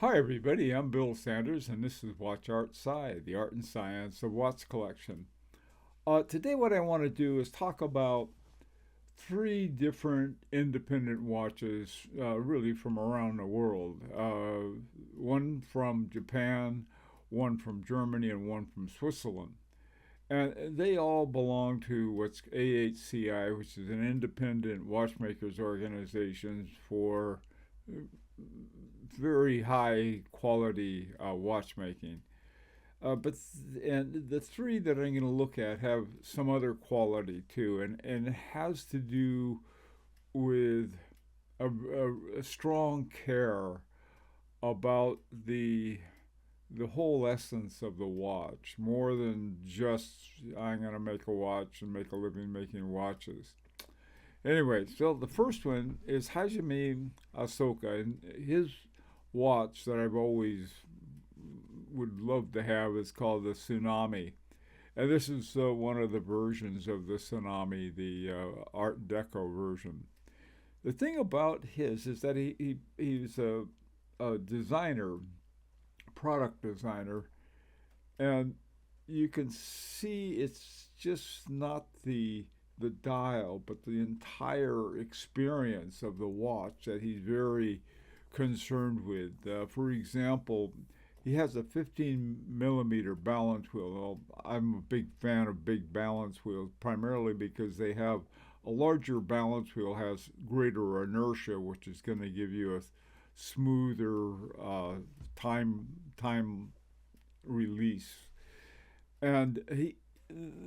Hi, everybody. I'm Bill Sanders, and this is Watch AHCI, the art and science of watch collection. Today, what I want to do is talk about three different independent watches, really from around the world. One from Japan, one from Germany, and one from Switzerland. And they all belong to what's AHCI, which is an independent watchmakers organization for very high quality watchmaking. And the three that I'm going to look at have some other quality too, and it has to do with a strong care about the whole essence of the watch, more than just I'm going to make a watch and make a living making watches. Anyway, so the first one is Hajime Asaoka, and his watch that I've always would love to have is called the Tsunami. And this is one of the versions of the Tsunami, the Art Deco version. The thing about his is that he's a designer, product designer, and you can see it's just not the dial, but the entire experience of the watch that he's very concerned with. For example, he has a 15 millimeter balance wheel. Well, I'm a big fan of big balance wheels, primarily because they have a larger balance wheel has greater inertia, which is going to give you a smoother time release. And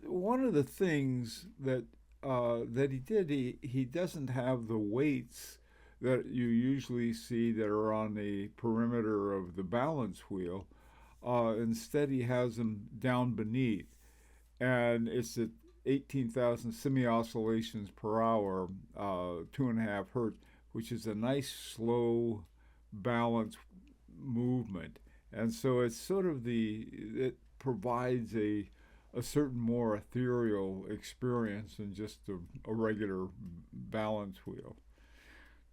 one of the things that he did, he doesn't have the weights that you usually see that are on the perimeter of the balance wheel. Instead, he has them down beneath, and it's at 18,000 semi-oscillations per hour, 2.5 hertz, which is a nice slow balance movement. And so it's sort of it provides a certain more ethereal experience than just a regular balance wheel.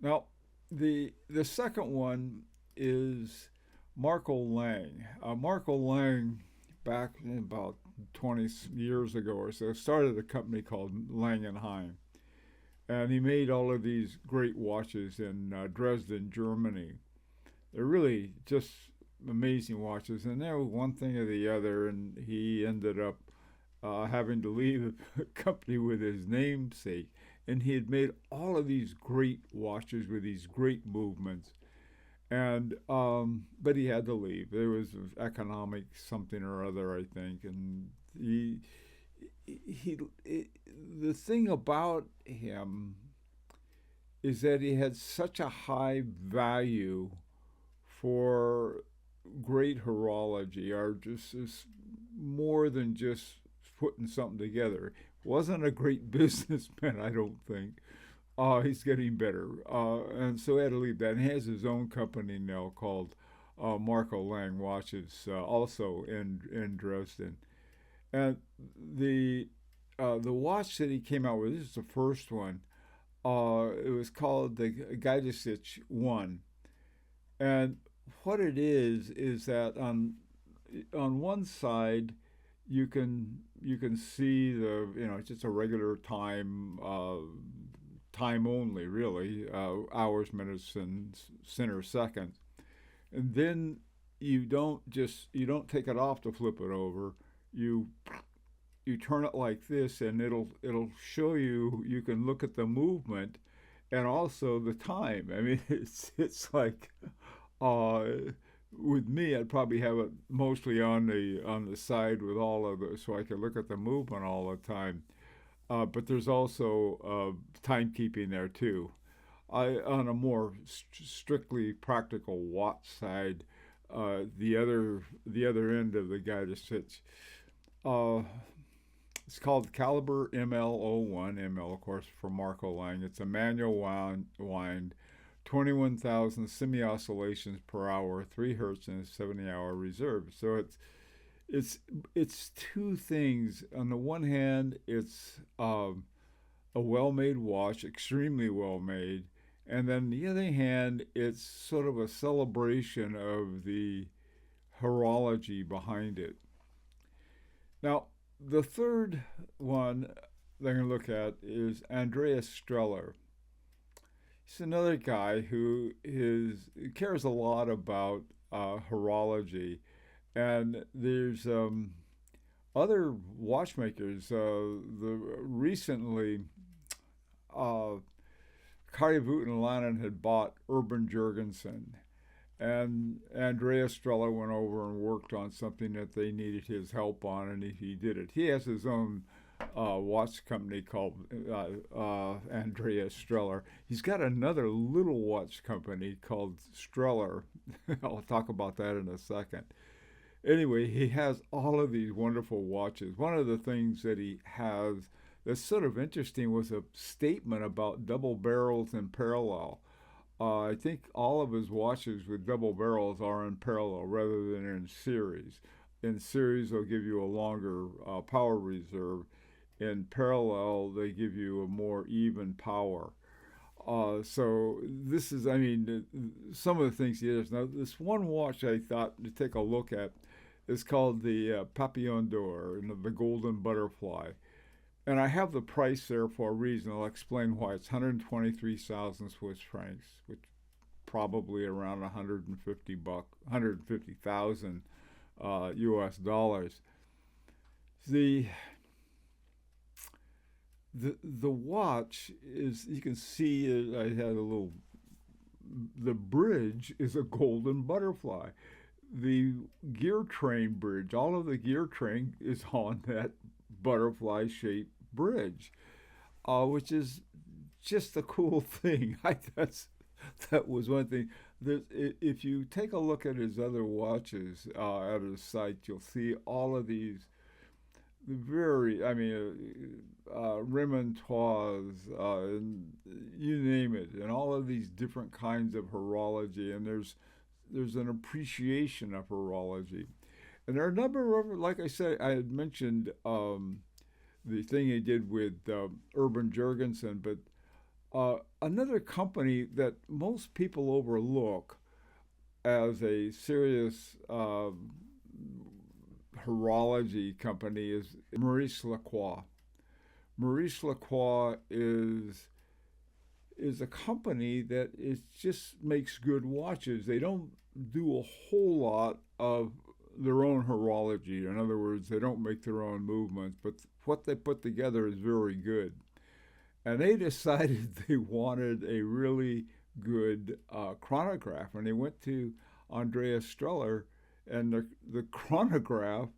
Now, the second one is Marco Lang. Marco Lang, back in about 20 years ago or so, started a company called Lang and Heim, and he made all of these great watches in Dresden, Germany. They're really just amazing watches, and there was one thing or the other, and he ended up having to leave the company with his namesake. And he had made all of these great watches with these great movements, and but he had to leave. There was economic something or other, I think, and he the thing about him is that he had such a high value for great horology, or just is more than just putting something together. Wasn't a great businessman, I don't think. He's getting better, and so he had to leave that. And he has his own company now called Marco Lang Watches, also in Dresden. And the watch that he came out with, this is the first one. It was called the Gaidesich One, and what it is that on one side you can see it's just a regular time only, really, hours, minutes, and center seconds. And then you don't take it off to flip it over. You turn it like this, and it'll show you. You can look at the movement and also the time. I mean, it's like uh, with me, I'd probably have it mostly on the side with all of it, so I could look at the movement all the time. But there's also timekeeping there too. On a more strictly practical watch side, the other end of the guide is uh, it's called Caliber ML01. ML, of course, for Marco Lang. It's a manual wind 21,000 semi oscillations per hour, 3 hertz, and a 70-hour reserve. So it's two things. On the one hand, it's a well-made watch, extremely well-made, And then the other hand, it's sort of a celebration of the horology behind it. Now, the third one they're going to look at is Andreas Strehler. He's another guy who cares a lot about horology, and there's other watchmakers. Recently, uh, Kari Voutilainen had bought Urban Jurgensen, and Andreas Strehler went over and worked on something that they needed his help on, and he did it. He has his own watch company called Andreas Strehler. He's got another little watch company called Strehler. I'll talk about that in a second. Anyway, he has all of these wonderful watches. One of the things that he has that's sort of interesting was a statement about double barrels in parallel. I think all of his watches with double barrels are in parallel rather than in series. In series, they'll give you a longer power reserve. In parallel, they give you a more even power. So this is, I mean, some of the things he does. Now, this one watch I thought to take a look at is called the Papillon d'Or, the Golden Butterfly. And I have the price there for a reason. I'll explain why. It's 123,000 Swiss francs, which probably around 150,000 US dollars. The the watch is, you can see I had a little, the bridge is a golden butterfly. The gear train bridge, all of the gear train is on that butterfly shaped bridge, which is just a cool thing. That was one thing. If you take a look at his other watches at his site, you'll see all of these very, I mean, remontoirs, and you name it, and all of these different kinds of horology. And there's an appreciation of horology. And there are a number of, like I said, I had mentioned the thing he did with Urban Jurgensen, but another company that most people overlook as a serious horology company is Maurice Lacroix. Maurice Lacroix is a company that just makes good watches. They don't do a whole lot of their own horology. In other words, they don't make their own movements, but what they put together is very good. And they decided they wanted a really good chronograph, and they went to Andreas Strehler, and the chronograph,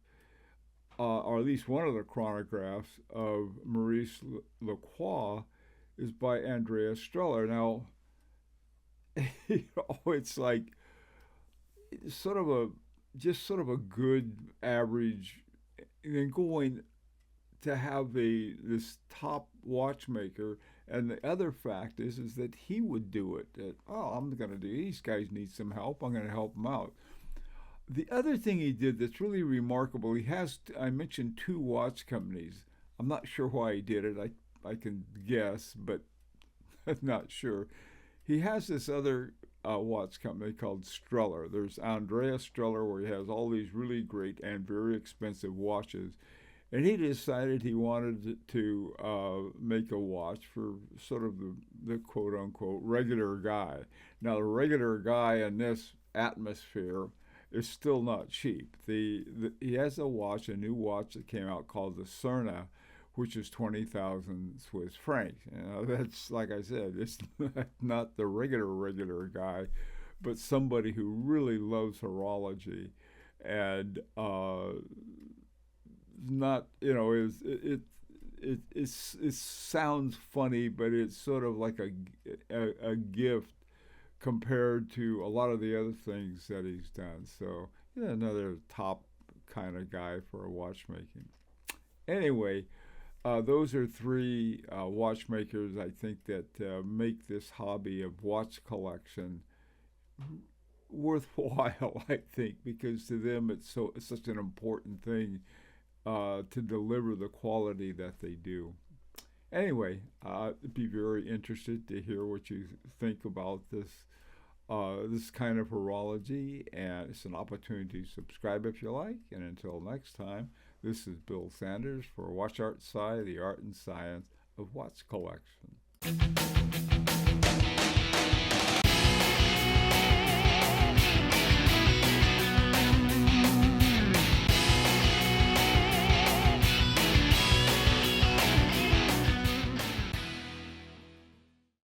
or at least one of the chronographs of Maurice Lacroix, is by Andreas Strehler. Now, it's like sort of a good average, and then going to have this top watchmaker. And the other fact is that he would do it. That, oh, I'm going to do. These guys need some help. I'm going to help them out. The other thing he did that's really remarkable, I mentioned two watch companies. I'm not sure why he did it. I can guess, but I'm not sure. He has this other watch company called Strehler. There's Andreas Strehler, where he has all these really great and very expensive watches. And he decided he wanted to make a watch for sort of the quote unquote regular guy. Now, the regular guy in this atmosphere is still not cheap. He has a new watch that came out called the Cerna, which is 20,000 Swiss francs. You know, that's, like I said, it's not the regular guy, but somebody who really loves horology, and not, you know, it sounds funny, but it's sort of like a gift compared to a lot of the other things that he's done. So, yeah, another top kind of guy for watchmaking. Anyway, those are three watchmakers I think that make this hobby of watch collection worthwhile. I think because to them it's such an important thing to deliver the quality that they do. Anyway, I'd be very interested to hear what you think about this kind of horology, and it's an opportunity to subscribe if you like. And until next time, this is Bill Sanders for Watch Art Sci, the art and science of watch collection.